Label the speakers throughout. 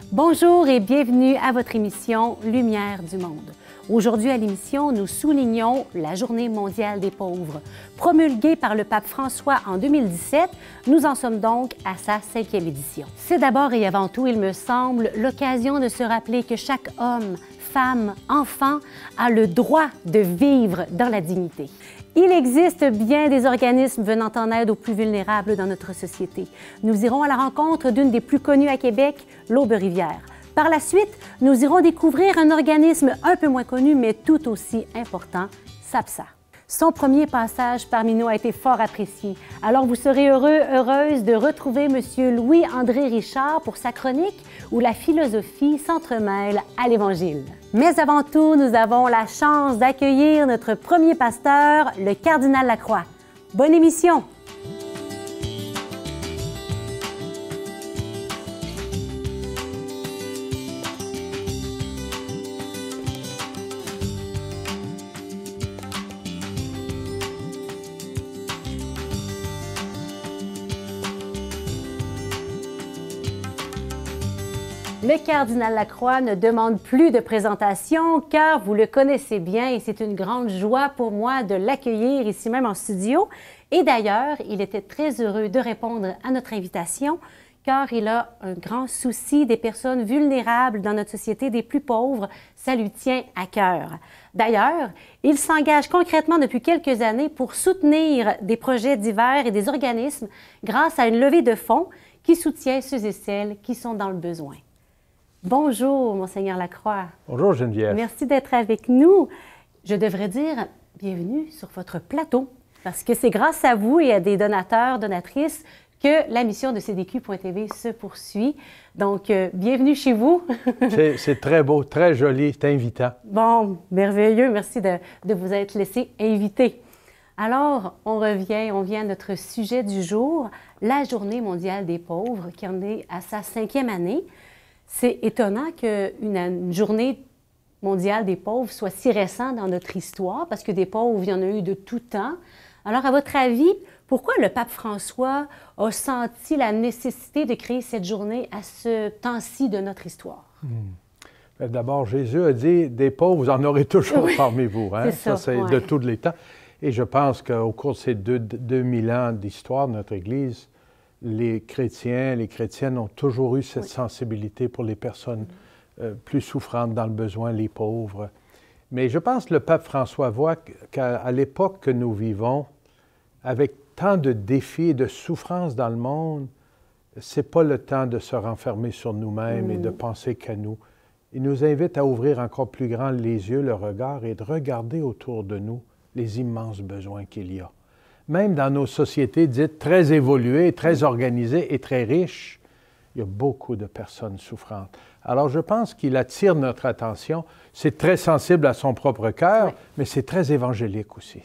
Speaker 1: Bonjour et bienvenue à votre émission Lumière du monde. Aujourd'hui à l'émission, nous soulignons la Journée mondiale des pauvres. Promulguée par le pape François en 2017, nous en sommes donc à sa 5e édition. C'est d'abord et avant tout, il me semble, l'occasion de se rappeler que chaque homme, femme, enfant a le droit de vivre dans la dignité. Il existe bien des organismes venant en aide aux plus vulnérables dans notre société. Nous irons à la rencontre d'une des plus connues à Québec, l'Aube-Rivière. Par la suite, nous irons découvrir un organisme un peu moins connu, mais tout aussi important, SAPSA. Son premier passage parmi nous a été fort apprécié. Alors vous serez heureuse de retrouver M. Louis-André Richard pour sa chronique où la philosophie s'entremêle à l'Évangile. Mais avant tout, nous avons la chance d'accueillir notre premier pasteur, le cardinal Lacroix. Bonne émission! Le cardinal Lacroix ne demande plus de présentation car vous le connaissez bien et c'est une grande joie pour moi de l'accueillir ici même en studio. Et d'ailleurs, il était très heureux de répondre à notre invitation car il a un grand souci des personnes vulnérables dans notre société, des plus pauvres. Ça lui tient à cœur. D'ailleurs, il s'engage concrètement depuis quelques années pour soutenir des projets divers et des organismes grâce à une levée de fonds qui soutient ceux et celles qui sont dans le besoin. Bonjour, Monseigneur Lacroix.
Speaker 2: Bonjour, Geneviève.
Speaker 1: Merci d'être avec nous. Je devrais dire bienvenue sur votre plateau, parce que c'est grâce à vous et à des donateurs, donatrices, que la mission de CDQ.tv se poursuit. Donc, bienvenue chez vous.
Speaker 2: C'est très beau, très joli, c'est invitant.
Speaker 1: Bon, merveilleux. Merci de vous être laissé inviter. Alors, on vient à notre sujet du jour, la Journée mondiale des pauvres, qui en est à sa 5e année. C'est étonnant qu'une journée mondiale des pauvres soit si récente dans notre histoire, parce que des pauvres, il y en a eu de tout temps. Alors, à votre avis, pourquoi le pape François a senti la nécessité de créer cette journée à ce temps-ci de notre histoire?
Speaker 2: D'abord, Jésus a dit, des pauvres, vous en aurez toujours parmi vous. Hein?
Speaker 1: Ça,
Speaker 2: c'est de tous les temps. Et je pense qu'au cours de ces 2000 ans d'histoire de notre Église, les chrétiens, les chrétiennes ont toujours eu cette sensibilité pour les personnes plus souffrantes dans le besoin, les pauvres. Mais je pense que le pape François voit qu'à l'époque que nous vivons, avec tant de défis et de souffrances dans le monde, c'est pas le temps de se renfermer sur nous-mêmes et de penser qu'à nous. Il nous invite à ouvrir encore plus grand les yeux, le regard et de regarder autour de nous les immenses besoins qu'il y a. Même dans nos sociétés dites très évoluées, très organisées et très riches, il y a beaucoup de personnes souffrantes. Alors, je pense qu'il attire notre attention. C'est très sensible à son propre cœur, mais c'est très évangélique aussi.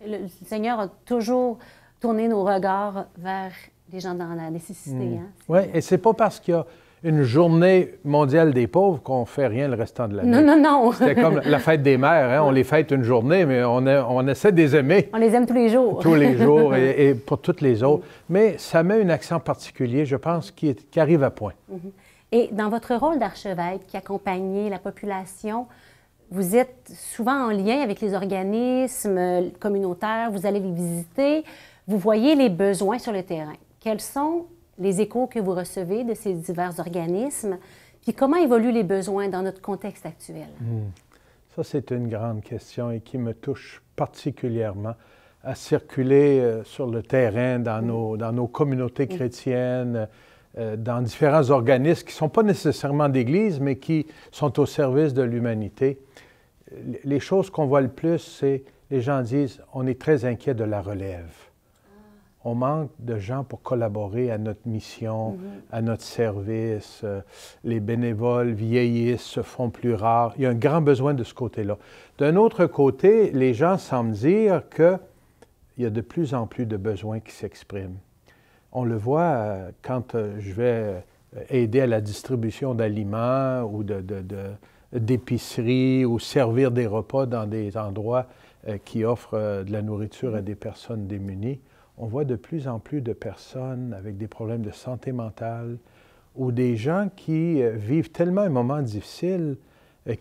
Speaker 1: Le Seigneur a toujours tourné nos regards vers les gens dans la nécessité. Hein?
Speaker 2: Oui, et c'est pas parce qu'il y a une journée mondiale des pauvres qu'on ne fait rien le restant de l'année.
Speaker 1: Non, non, non.
Speaker 2: C'est comme la fête des mères, hein? On les fête une journée, mais on essaie de les aimer.
Speaker 1: On les aime tous les jours.
Speaker 2: Tous les jours et pour toutes les autres. Mais ça met un accent particulier, je pense, qui arrive à point.
Speaker 1: Et dans votre rôle d'archevêque qui accompagnait la population, vous êtes souvent en lien avec les organismes communautaires, vous allez les visiter, vous voyez les besoins sur le terrain. Quels sont les échos que vous recevez de ces divers organismes, puis comment évoluent les besoins dans notre contexte actuel?
Speaker 2: Ça, c'est une grande question et qui me touche particulièrement à circuler sur le terrain dans nos communautés chrétiennes, dans différents organismes qui ne sont pas nécessairement d'Église, mais qui sont au service de l'humanité. Les choses qu'on voit le plus, c'est les gens disent « on est très inquiet de la relève ». On manque de gens pour collaborer à notre mission, à notre service. Les bénévoles vieillissent, se font plus rares. Il y a un grand besoin de ce côté-là. D'un autre côté, les gens semblent dire qu'il y a de plus en plus de besoins qui s'expriment. On le voit quand je vais aider à la distribution d'aliments ou d'épicerie ou servir des repas dans des endroits qui offrent de la nourriture à des personnes démunies. On voit de plus en plus de personnes avec des problèmes de santé mentale ou des gens qui vivent tellement un moment difficile,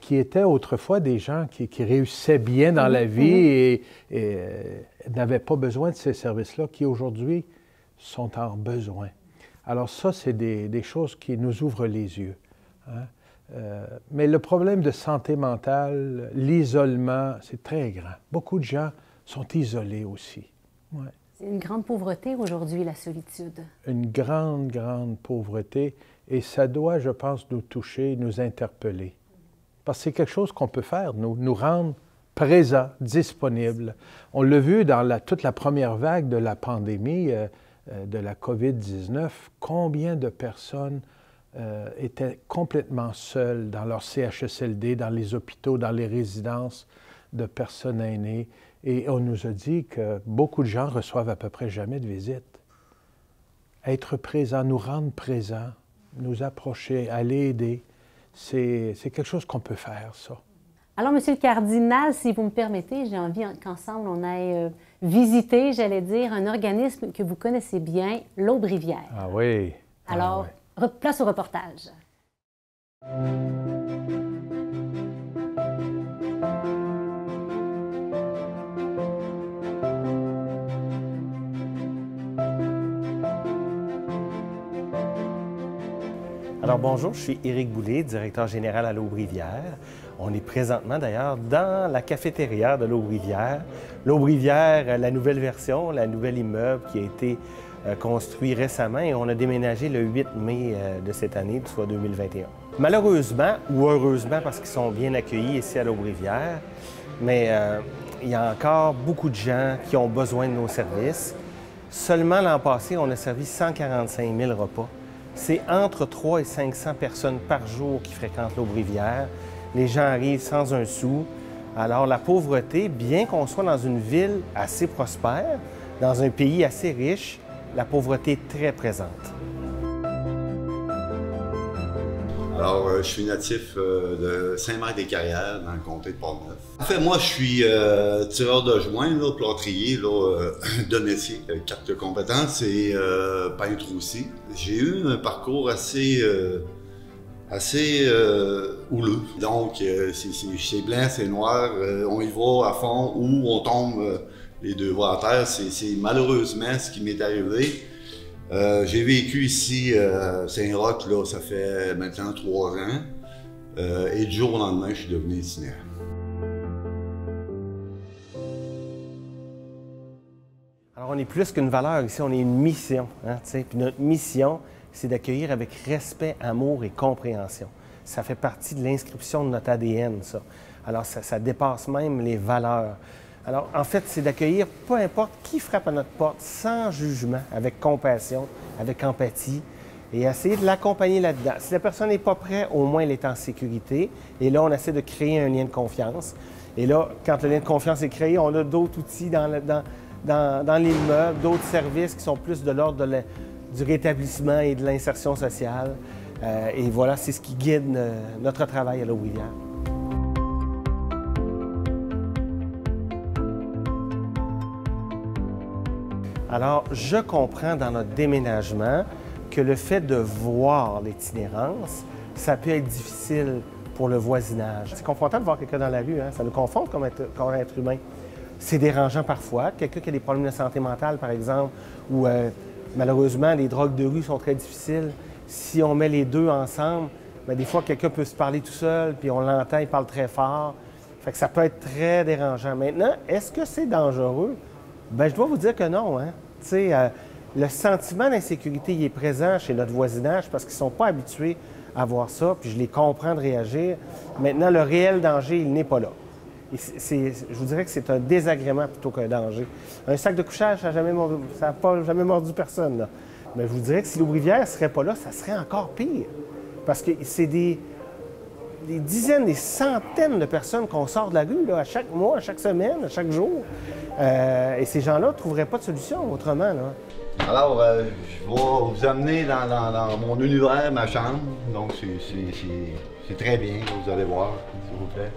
Speaker 2: qui étaient autrefois des gens qui réussissaient bien dans la vie et n'avaient pas besoin de ces services-là, qui aujourd'hui sont en besoin. Alors ça, c'est des choses qui nous ouvrent les yeux. Hein? Mais le problème de santé mentale, l'isolement, c'est très grand. Beaucoup de gens sont isolés aussi. Ouais.
Speaker 1: C'est une grande pauvreté aujourd'hui, la solitude. Une
Speaker 2: grande, grande pauvreté. Et ça doit, je pense, nous toucher, nous interpeller. Parce que c'est quelque chose qu'on peut faire, nous rendre présents, disponibles. On l'a vu dans toute la première vague de la pandémie de la COVID-19, combien de personnes étaient complètement seules dans leur CHSLD, dans les hôpitaux, dans les résidences de personnes aînées. Et on nous a dit que beaucoup de gens reçoivent à peu près jamais de visite. Être présent, nous rendre présents, nous approcher, aller aider, c'est quelque chose qu'on peut faire, ça.
Speaker 1: Alors, Monsieur le cardinal, si vous me permettez, j'ai envie qu'ensemble on aille visiter, j'allais dire, un organisme que vous connaissez bien, l'Aube-Rivière.
Speaker 2: Ah oui.
Speaker 1: Alors, place au reportage.
Speaker 3: Alors bonjour, je suis Éric Boulay, directeur général à l'Aube-Rivière. On est présentement d'ailleurs dans la cafétéria de l'Aube-Rivière. L'Aube-Rivière, la nouvelle version, la nouvelle immeuble qui a été construit récemment et on a déménagé le 8 mai de cette année, soit 2021. Malheureusement, ou heureusement parce qu'ils sont bien accueillis ici à l'Aube-Rivière, mais il y a encore beaucoup de gens qui ont besoin de nos services. Seulement l'an passé, on a servi 145 000 repas. C'est entre 300 et 500 personnes par jour qui fréquentent l'Aube-Rivière. Les gens arrivent sans un sou. Alors la pauvreté, bien qu'on soit dans une ville assez prospère, dans un pays assez riche, la pauvreté est très présente.
Speaker 4: Alors, je suis natif de Saint-Marc-des-Carrières, dans le comté de Port-Neuf. En fait, moi, je suis tireur de joint, là, plâtrier, là, de métier, carte de compétences et peintre aussi. J'ai eu un parcours assez houleux. Donc, c'est blanc, c'est noir, on y va à fond ou on tombe les deux voies à terre. C'est malheureusement ce qui m'est arrivé. J'ai vécu ici à Saint-Roch, là, ça fait maintenant 3 ans. Et du jour au lendemain, je suis devenu itinérant.
Speaker 3: Alors, on est plus qu'une valeur ici, on est une mission. Hein, puis notre mission, c'est d'accueillir avec respect, amour et compréhension. Ça fait partie de l'inscription de notre ADN, ça. Alors, ça dépasse même les valeurs. Alors, en fait, c'est d'accueillir peu importe qui frappe à notre porte, sans jugement, avec compassion, avec empathie, et essayer de l'accompagner là-dedans. Si la personne n'est pas prête, au moins elle est en sécurité. Et là, on essaie de créer un lien de confiance. Et là, quand le lien de confiance est créé, on a d'autres outils dans l'immeuble, d'autres services qui sont plus de l'ordre du rétablissement et de l'insertion sociale. Et voilà, c'est ce qui guide notre travail à l'Aube-Rivière. Alors, je comprends dans notre déménagement que le fait de voir l'itinérance, ça peut être difficile pour le voisinage. C'est confrontant de voir quelqu'un dans la rue, hein? Ça nous confronte comme être humain. C'est dérangeant parfois. Quelqu'un qui a des problèmes de santé mentale, par exemple, ou malheureusement, les drogues de rue sont très difficiles. Si on met les deux ensemble, bien, des fois, quelqu'un peut se parler tout seul, puis on l'entend, il parle très fort. Fait que ça peut être très dérangeant. Maintenant, est-ce que c'est dangereux? Bien, je dois vous dire que non, hein? Tu sais, le sentiment d'insécurité, il est présent chez notre voisinage parce qu'ils ne sont pas habitués à voir ça, puis je les comprends de réagir. Maintenant, le réel danger, il n'est pas là. Je vous dirais que c'est un désagrément plutôt qu'un danger. Un sac de couchage, ça n'a pas jamais mordu personne, là. Mais je vous dirais que si l'Aube-Rivière ne serait pas là, ça serait encore pire. Parce que c'est des dizaines, des centaines de personnes qu'on sort de la rue là, à chaque mois, à chaque semaine, à chaque jour. Et ces gens-là ne trouveraient pas de solution autrement, là.
Speaker 4: Alors, je vais vous amener dans mon univers, ma chambre. Donc, c'est très bien, vous allez voir, s'il vous plaît.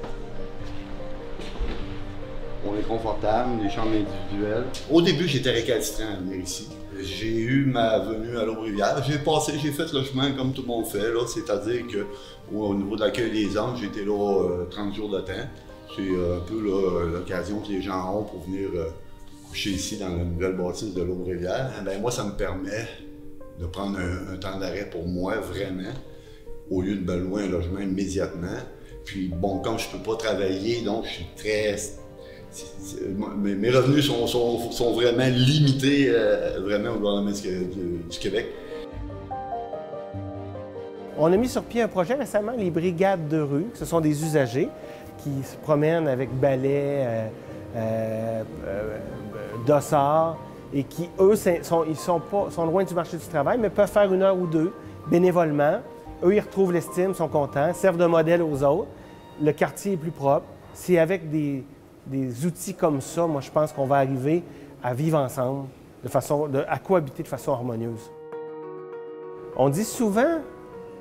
Speaker 4: On est confortable, les chambres individuelles. Au début, j'étais récalcitrant à venir ici. j'ai eu ma venue à l'Aubrivière. J'ai fait le chemin comme tout le monde fait, c'est-à-dire qu'au niveau de l'accueil des anges, j'étais là 30 jours de temps. C'est un peu l'occasion que les gens ont pour venir coucher ici dans la nouvelle bâtisse de l'Aubrivière. Ben, moi, ça me permet de prendre un temps d'arrêt pour moi, vraiment, au lieu de me louer un logement immédiatement. Puis bon, comme je ne peux pas travailler, donc je suis très... Mes revenus sont vraiment limités vraiment au gouvernement du Québec.
Speaker 3: On a mis sur pied un projet récemment, les brigades de rue. Ce sont des usagers qui se promènent avec balais, dossards et qui, eux, sont loin du marché du travail, mais peuvent faire 1 heure ou 2 bénévolement. Eux, ils retrouvent l'estime, sont contents, servent de modèle aux autres. Le quartier est plus propre. C'est avec des outils comme ça, moi, je pense qu'on va arriver à vivre ensemble, à cohabiter de façon harmonieuse. On dit souvent,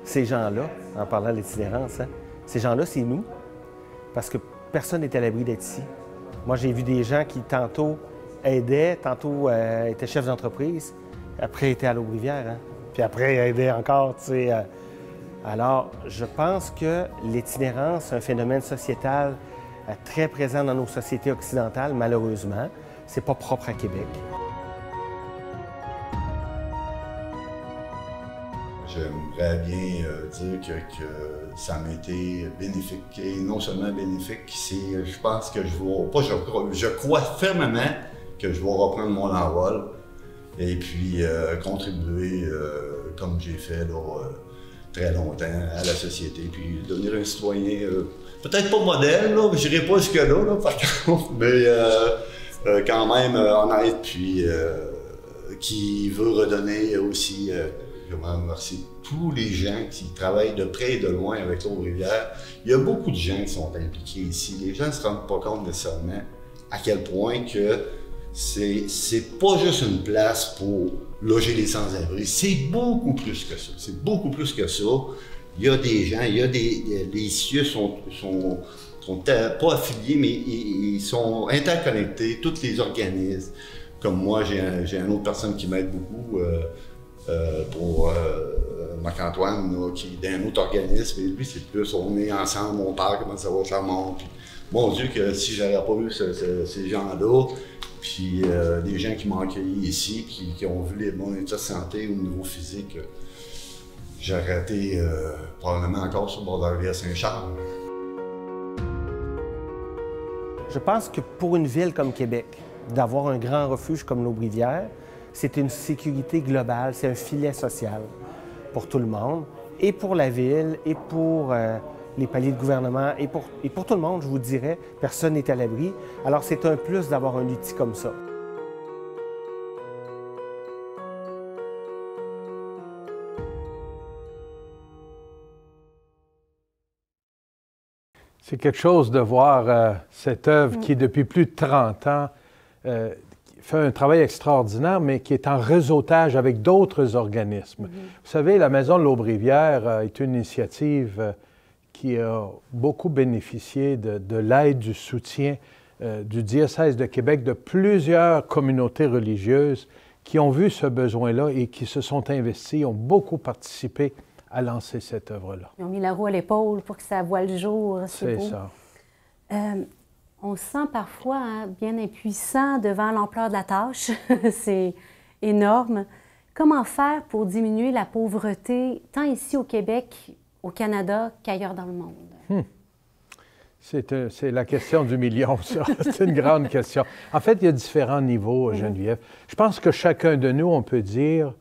Speaker 3: ces gens-là, en parlant de l'itinérance, hein, ces gens-là, c'est nous, parce que personne n'est à l'abri d'être ici. Moi, j'ai vu des gens qui, tantôt, aidaient, tantôt étaient chefs d'entreprise, après étaient à l'Aubrivière, hein, puis après aidaient encore, tu sais. Alors, je pense que l'itinérance, c'est un phénomène sociétal très présent dans nos sociétés occidentales, malheureusement. C'est pas propre à Québec.
Speaker 4: J'aimerais bien dire que ça m'a été bénéfique, et non seulement bénéfique, je pense que je crois fermement que je vais reprendre mon envol et puis contribuer, comme j'ai fait là, très longtemps, à la société, puis devenir un citoyen, peut-être pas modèle, là, je n'irai pas jusque-là, par contre, mais quand même honnête, puis qui veut redonner aussi, je remercie tous les gens qui travaillent de près et de loin avec l'Aubrivière. Il y a beaucoup de gens qui sont impliqués ici. Les gens ne se rendent pas compte nécessairement à quel point que c'est pas juste une place pour loger les sans-abri, c'est beaucoup plus que ça. C'est beaucoup plus que ça. Il y a des gens, les CIE sont pas affiliés, mais ils sont interconnectés, tous les organismes. Comme moi, j'ai une autre personne qui m'aide beaucoup pour Marc-Antoine, qui est d'un autre organisme, et lui, c'est plus, on est ensemble, on parle, comment ça va, ça monte. Puis, mon Dieu, que si j'aurais pas vu ces gens-là, puis des gens qui m'ont accueilli ici, qui ont vu mon état de santé au niveau physique, j'aurais été probablement encore sur le bord de la rivière Saint-Charles.
Speaker 3: Je pense que pour une ville comme Québec, d'avoir un grand refuge comme l'Aubrivière, c'est une sécurité globale, c'est un filet social pour tout le monde, et pour la ville, et pour les paliers de gouvernement, et pour tout le monde, je vous dirais, personne n'est à l'abri. Alors c'est un plus d'avoir un outil comme ça.
Speaker 2: C'est quelque chose de voir cette œuvre qui, depuis plus de 30 ans, fait un travail extraordinaire, mais qui est en réseautage avec d'autres organismes. Vous savez, la Maison de l'Aubrivière est une initiative qui a beaucoup bénéficié de l'aide, du soutien du diocèse de Québec, de plusieurs communautés religieuses qui ont vu ce besoin-là et qui se sont investis, ont beaucoup participé à lancer cette œuvre-là.
Speaker 1: Ils ont mis la roue à l'épaule pour que ça voie le jour.
Speaker 2: C'est ça.
Speaker 1: On se sent parfois bien impuissant devant l'ampleur de la tâche. C'est énorme. Comment faire pour diminuer la pauvreté, tant ici au Québec, au Canada, qu'ailleurs dans le monde?
Speaker 2: C'est la question du million, ça. C'est une grande question. En fait, il y a différents niveaux, Geneviève. Je pense que chacun de nous, on peut dire,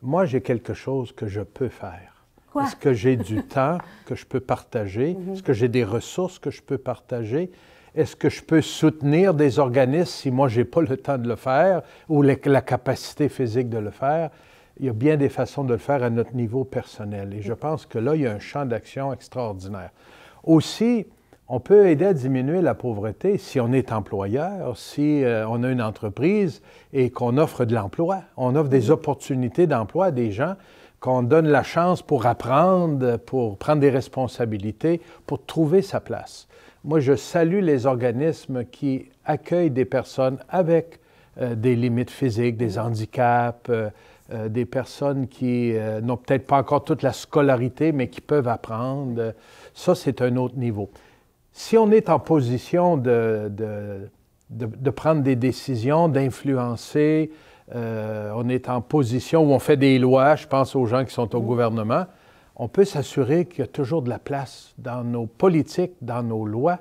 Speaker 2: moi, j'ai quelque chose que je peux faire. Est-ce que j'ai du temps que je peux partager? Est-ce que j'ai des ressources que je peux partager? Est-ce que je peux soutenir des organismes si moi, je n'ai pas le temps de le faire ou la capacité physique de le faire? Il y a bien des façons de le faire à notre niveau personnel. Et je pense que là, il y a un champ d'action extraordinaire. Aussi, on peut aider à diminuer la pauvreté si on est employeur, si on a une entreprise et qu'on offre de l'emploi. On offre des opportunités d'emploi à des gens, qu'on donne la chance pour apprendre, pour prendre des responsabilités, pour trouver sa place. Moi, je salue les organismes qui accueillent des personnes avec des limites physiques, des handicaps, des personnes qui n'ont peut-être pas encore toute la scolarité, mais qui peuvent apprendre. Ça, c'est un autre niveau. Si on est en position de prendre des décisions, d'influencer, on est en position où on fait des lois, je pense aux gens qui sont au gouvernement, on peut s'assurer qu'il y a toujours de la place dans nos politiques, dans nos lois,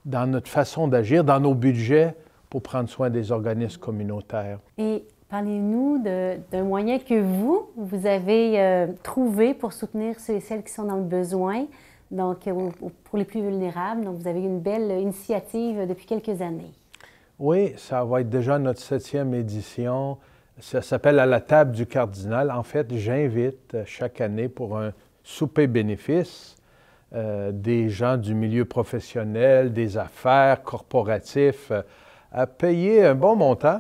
Speaker 2: dans notre façon d'agir, dans nos budgets pour prendre soin des organismes communautaires.
Speaker 1: Et parlez-nous d'un moyen que vous avez trouvé pour soutenir ceux et celles qui sont dans le besoin, donc pour les plus vulnérables. Donc, vous avez une belle initiative depuis quelques années.
Speaker 2: Oui, ça va être déjà notre 7e édition. Ça s'appelle « À la table du cardinal ». En fait, j'invite chaque année pour un souper bénéfice des gens du milieu professionnel, des affaires, corporatifs, à payer un bon montant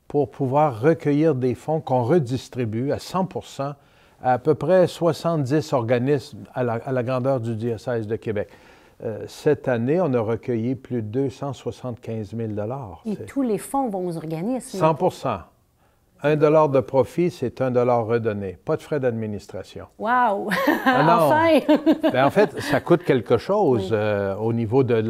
Speaker 2: pour pouvoir recueillir des fonds qu'on redistribue à 100% à peu près 70 organismes à la grandeur du diocèse de Québec. Cette année, on a recueilli plus de 275 000 $.
Speaker 1: Et tous les fonds vont aux organismes?
Speaker 2: 100%. 1 $ de profit, c'est 1 $ redonné. Pas de frais d'administration.
Speaker 1: Wow!
Speaker 2: Enfin! Bien, en fait, ça coûte quelque chose au niveau de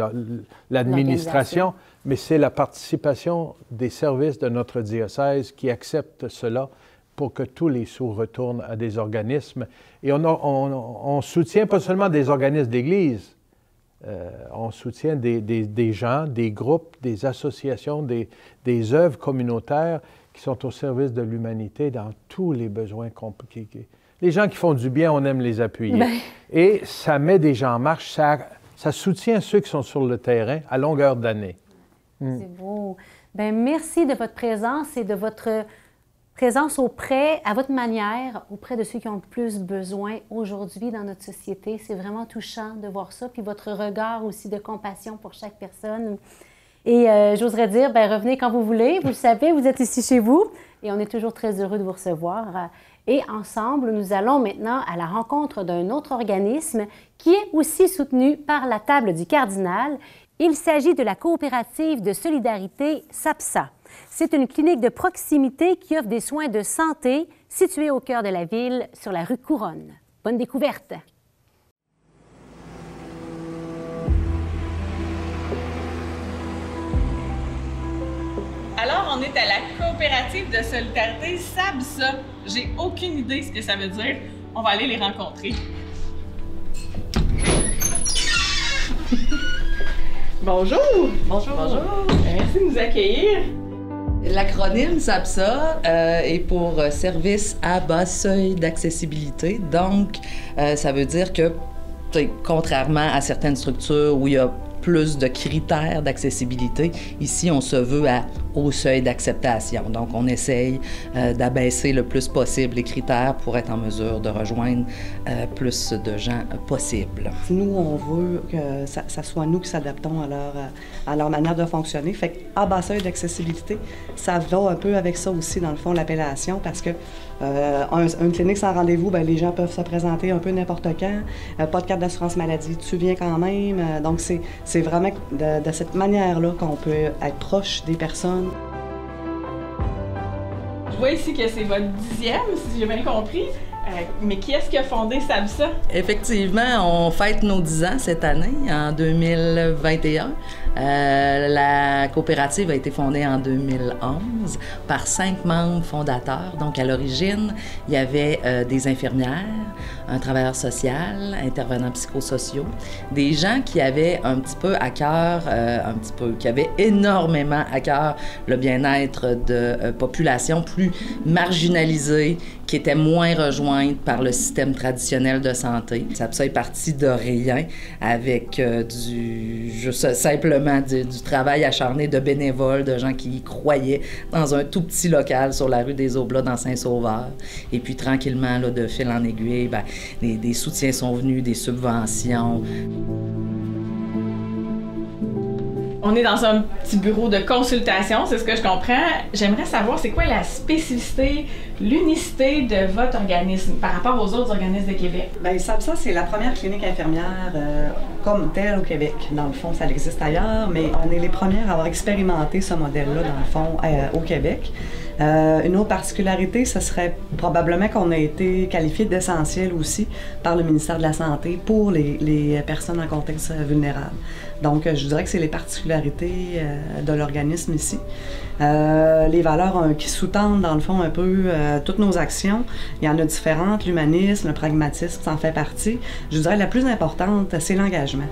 Speaker 2: l'administration, mais c'est la participation des services de notre diocèse qui acceptent cela pour que tous les sous retournent à des organismes. Et on soutient pas seulement des organismes d'Église, on soutient des gens, des groupes, des associations, des œuvres communautaires qui sont au service de l'humanité dans tous les besoins compliqués. Les gens qui font du bien, on aime les appuyer. Et ça met des gens en marche, ça soutient ceux qui sont sur le terrain à longueur d'année.
Speaker 1: C'est beau. Bien, merci de votre présence et de votre présence à votre manière, auprès de ceux qui ont le plus besoin aujourd'hui dans notre société. C'est vraiment touchant de voir ça, puis votre regard aussi de compassion pour chaque personne. Et j'oserais dire, bien, revenez quand vous voulez. Vous le savez, vous êtes ici chez vous et on est toujours très heureux de vous recevoir. Et ensemble, nous allons maintenant à la rencontre d'un autre organisme qui est aussi soutenu par la table du cardinal. Il s'agit de la coopérative de solidarité SAPSA. C'est une clinique de proximité qui offre des soins de santé située au cœur de la ville, sur la rue Couronne. Bonne découverte!
Speaker 5: Alors, on est à la coopérative de solidarité SAPSA. J'ai aucune idée ce que ça veut dire. On va aller les rencontrer. Bonjour! Bonjour! Bonjour! Merci de nous accueillir.
Speaker 6: L'acronyme SAPSA est pour Service à bas seuil d'accessibilité. Donc, ça veut dire que, contrairement à certaines structures où il y a plus de critères d'accessibilité, ici, on se veut à haut seuil d'acceptation. Donc, on essaye d'abaisser le plus possible les critères pour être en mesure de rejoindre plus de gens possible.
Speaker 7: Nous, on veut que ça soit nous qui s'adaptons à leur manière de fonctionner. Fait qu'à bas seuil d'accessibilité, ça va un peu avec ça aussi, dans le fond, l'appellation, parce que une clinique sans rendez-vous, bien, les gens peuvent se présenter un peu n'importe quand. Pas de carte d'assurance maladie, tu viens quand même. Donc, c'est vraiment de cette manière-là qu'on peut être proche des personnes.
Speaker 5: Je vois ici que c'est votre 10e, si j'ai bien compris. Mais qui est-ce qui a fondé SAPSA?
Speaker 6: Effectivement, on fête nos 10 ans cette année, en 2021. La coopérative a été fondée en 2011 par 5 membres fondateurs. Donc, à l'origine, il y avait des infirmières, un travailleur social, intervenants psychosociaux, des gens qui avaient un petit peu à cœur, qui avaient énormément à cœur le bien-être de populations plus marginalisées, qui étaient moins rejointes par le système traditionnel de santé. SAPSA est parti de rien avec simplement du travail acharné de bénévoles, de gens qui y croyaient dans un tout petit local sur la rue des Aublats dans Saint-Sauveur. Et puis tranquillement, là, de fil en aiguille, bien, des soutiens sont venus, des subventions.
Speaker 5: On est dans un petit bureau de consultation, c'est ce que je comprends. J'aimerais savoir, c'est quoi la spécificité, l'unicité de votre organisme par rapport aux autres organismes de Québec?
Speaker 7: Bien, SABSA, c'est la première clinique infirmière comme telle au Québec. Dans le fond, ça existe ailleurs, mais on est les premières à avoir expérimenté ce modèle-là, dans le fond, au Québec. Une autre particularité, ce serait probablement qu'on a été qualifié d'essentiel aussi par le ministère de la Santé pour les personnes en contexte vulnérable. Donc, je dirais que c'est les particularités de l'organisme ici. Les valeurs qui sous-tendent, dans le fond, un peu toutes nos actions. Il y en a différentes. L'humanisme, le pragmatisme, ça en fait partie. Je dirais que la plus importante, c'est l'engagement.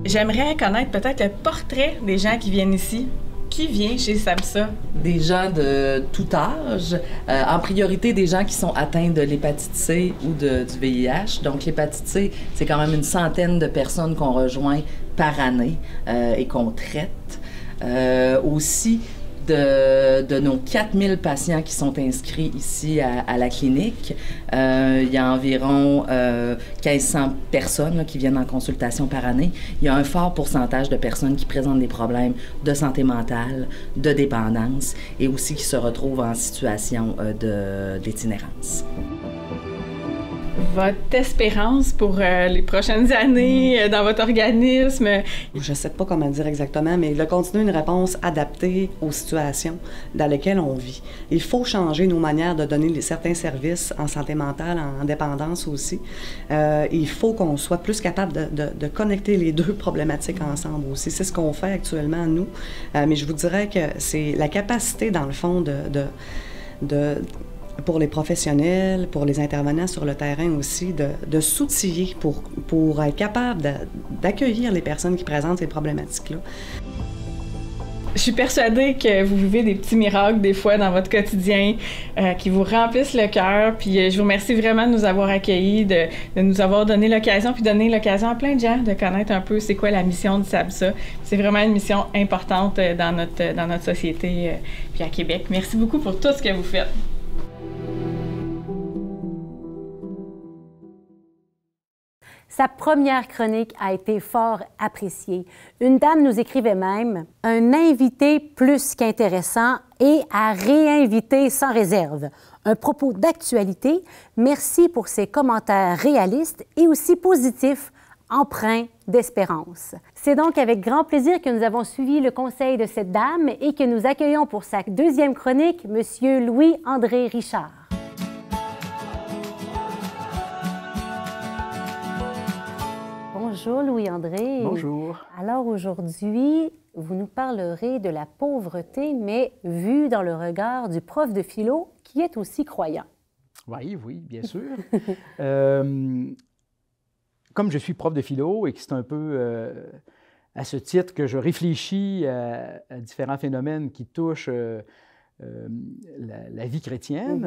Speaker 5: J'aimerais connaître peut-être le portrait des gens qui viennent ici. Qui vient chez SABSA?
Speaker 6: Des gens de tout âge, en priorité des gens qui sont atteints de l'hépatite C ou du VIH. Donc l'hépatite C, c'est quand même une centaine de personnes qu'on rejoint par année et qu'on traite. Aussi, de nos 4000 patients qui sont inscrits ici à la clinique, il y a environ 1500 personnes là, qui viennent en consultation par année. Il y a un fort pourcentage de personnes qui présentent des problèmes de santé mentale, de dépendance et aussi qui se retrouvent en situation d'itinérance.
Speaker 5: Votre espérance pour les prochaines années dans votre organisme?
Speaker 7: Je ne sais pas comment dire exactement, mais de continuer une réponse adaptée aux situations dans lesquelles on vit. Il faut changer nos manières de donner certains services en santé mentale, en dépendance aussi. Il faut qu'on soit plus capable de connecter les deux problématiques ensemble aussi. C'est ce qu'on fait actuellement, nous. Mais je vous dirais que c'est la capacité, dans le fond, pour les professionnels, pour les intervenants sur le terrain aussi, de s'outiller pour être capable d'accueillir les personnes qui présentent ces problématiques-là.
Speaker 5: Je suis persuadée que vous vivez des petits miracles des fois dans votre quotidien qui vous remplissent le cœur. Puis je vous remercie vraiment de nous avoir accueillis, de nous avoir donné l'occasion, puis donner l'occasion à plein de gens de connaître un peu c'est quoi la mission de SABSA. C'est vraiment une mission importante dans notre société puis à Québec. Merci beaucoup pour tout ce que vous faites.
Speaker 1: Sa première chronique a été fort appréciée. Une dame nous écrivait même « Un invité plus qu'intéressant et à réinviter sans réserve. Un propos d'actualité. Merci pour ses commentaires réalistes et aussi positifs, empreints d'espérance. » C'est donc avec grand plaisir que nous avons suivi le conseil de cette dame et que nous accueillons pour sa deuxième chronique M. Louis-André Richard. Bonjour Louis-André.
Speaker 8: Bonjour.
Speaker 1: Alors aujourd'hui, vous nous parlerez de la pauvreté, mais vue dans le regard du prof de philo qui est aussi croyant.
Speaker 8: Oui, bien sûr. Comme je suis prof de philo et que c'est un peu à ce titre que je réfléchis à différents phénomènes qui touchent la vie chrétienne,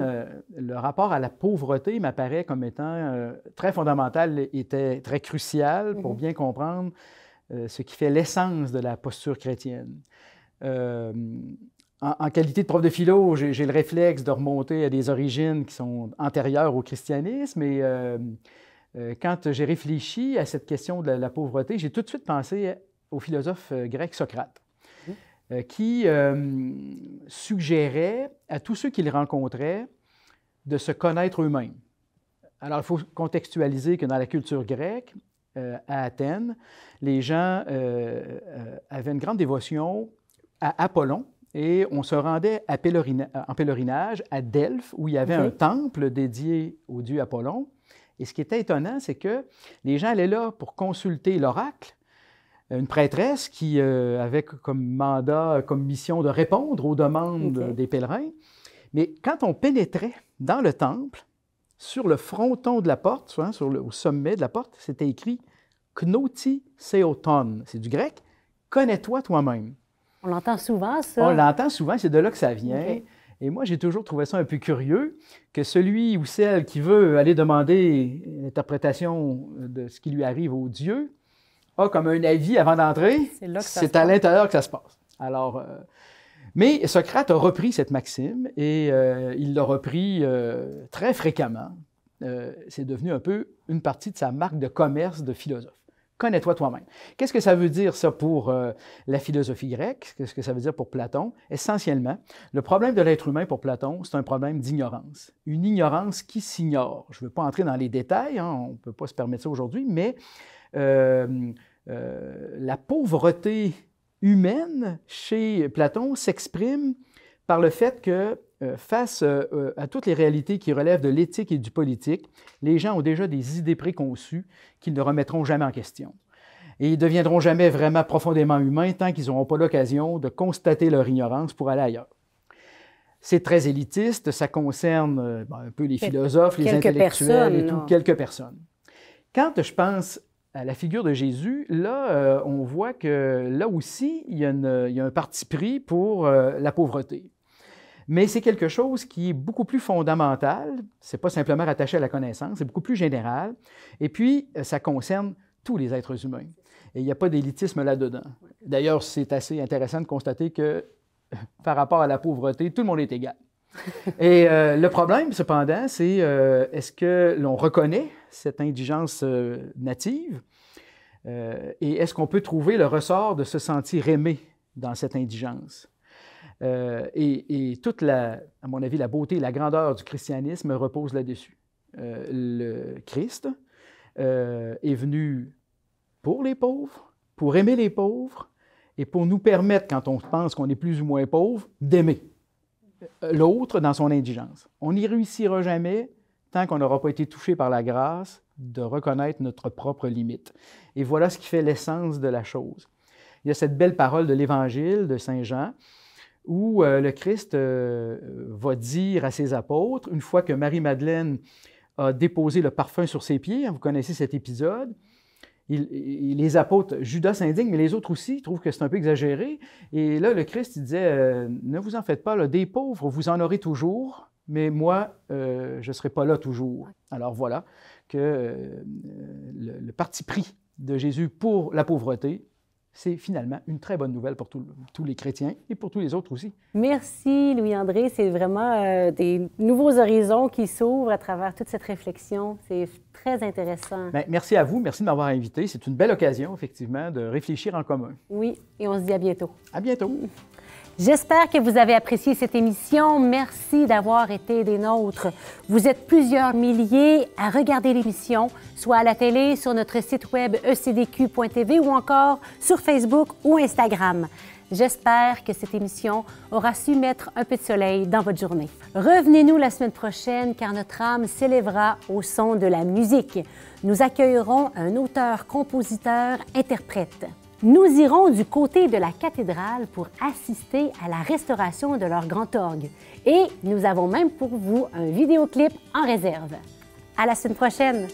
Speaker 8: le rapport à la pauvreté m'apparaît comme étant très fondamental et très crucial pour bien comprendre ce qui fait l'essence de la posture chrétienne. En qualité de prof de philo, j'ai le réflexe de remonter à des origines qui sont antérieures au christianisme et quand j'ai réfléchi à cette question de la pauvreté, j'ai tout de suite pensé au philosophe grec Socrate. Qui suggérait à tous ceux qu'il rencontrait de se connaître eux-mêmes. Alors, il faut contextualiser que dans la culture grecque, à Athènes, les gens avaient une grande dévotion à Apollon et on se rendait en pèlerinage à Delphes, où il y avait un temple dédié au dieu Apollon. Et ce qui était étonnant, c'est que les gens allaient là pour consulter l'oracle, une prêtresse qui avait comme mandat, comme mission de répondre aux demandes des pèlerins. Mais quand on pénétrait dans le temple, sur le fronton de la porte, hein, au sommet de la porte, c'était écrit « Knoti seoton ». C'est du grec « Connais-toi toi-même ».
Speaker 1: On l'entend souvent, ça.
Speaker 8: On l'entend souvent, c'est de là que ça vient. Et moi, j'ai toujours trouvé ça un peu curieux que celui ou celle qui veut aller demander une interprétation de ce qui lui arrive au Dieu a comme un avis avant d'entrer, c'est à l'intérieur que ça se passe. Alors, mais Socrate a repris cette maxime et il l'a repris très fréquemment. C'est devenu un peu une partie de sa marque de commerce de philosophe. Connais-toi toi-même. Qu'est-ce que ça veut dire, ça, pour la philosophie grecque? Qu'est-ce que ça veut dire pour Platon? Essentiellement, le problème de l'être humain pour Platon, c'est un problème d'ignorance. Une ignorance qui s'ignore. Je ne veux pas entrer dans les détails, hein, on ne peut pas se permettre ça aujourd'hui, mais la pauvreté humaine chez Platon s'exprime par le fait que face à toutes les réalités qui relèvent de l'éthique et du politique, les gens ont déjà des idées préconçues qu'ils ne remettront jamais en question. Et ils ne deviendront jamais vraiment profondément humains tant qu'ils n'auront pas l'occasion de constater leur ignorance pour aller ailleurs. C'est très élitiste, ça concerne un peu les philosophes, les intellectuels et tout, quelques personnes. Quand je pense à la figure de Jésus, là, on voit que là aussi, il y a un parti pris pour la pauvreté. Mais c'est quelque chose qui est beaucoup plus fondamental, ce n'est pas simplement rattaché à la connaissance, c'est beaucoup plus général, et puis ça concerne tous les êtres humains. Et il n'y a pas d'élitisme là-dedans. D'ailleurs, c'est assez intéressant de constater que par rapport à la pauvreté, tout le monde est égal. Et le problème, cependant, c'est est-ce que l'on reconnaît cette indigence native et est-ce qu'on peut trouver le ressort de se sentir aimé dans cette indigence? Et toute à mon avis, la beauté et la grandeur du christianisme repose là-dessus. Le Christ est venu pour les pauvres, pour aimer les pauvres et pour nous permettre, quand on pense qu'on est plus ou moins pauvre, d'aimer l'autre dans son indigence. On n'y réussira jamais tant qu'on n'aura pas été touché par la grâce de reconnaître notre propre limite. Et voilà ce qui fait l'essence de la chose. Il y a cette belle parole de l'Évangile de Saint Jean où le Christ va dire à ses apôtres, une fois que Marie-Madeleine a déposé le parfum sur ses pieds, vous connaissez cet épisode, les apôtres, Judas s'indigne, mais les autres aussi, trouvent que c'est un peu exagéré. Et là, le Christ, il disait, ne vous en faites pas, là, des pauvres, vous en aurez toujours, mais moi, je ne serai pas là toujours. Alors voilà que le parti pris de Jésus pour la pauvreté, c'est finalement une très bonne nouvelle pour tous les chrétiens et pour tous les autres aussi.
Speaker 1: Merci, Louis-André. C'est vraiment des nouveaux horizons qui s'ouvrent à travers toute cette réflexion. C'est très intéressant.
Speaker 8: Bien, merci à vous. Merci de m'avoir invité. C'est une belle occasion, effectivement, de réfléchir en commun.
Speaker 1: Oui, et on se dit à bientôt.
Speaker 8: À bientôt.
Speaker 1: J'espère que vous avez apprécié cette émission. Merci d'avoir été des nôtres. Vous êtes plusieurs milliers à regarder l'émission, soit à la télé, sur notre site web ecdq.tv ou encore sur Facebook ou Instagram. J'espère que cette émission aura su mettre un peu de soleil dans votre journée. Revenez-nous la semaine prochaine car notre âme s'élèvera au son de la musique. Nous accueillerons un auteur, compositeur, interprète. Nous irons du côté de la cathédrale pour assister à la restauration de leur grand orgue. Et nous avons même pour vous un vidéoclip en réserve. À la semaine prochaine!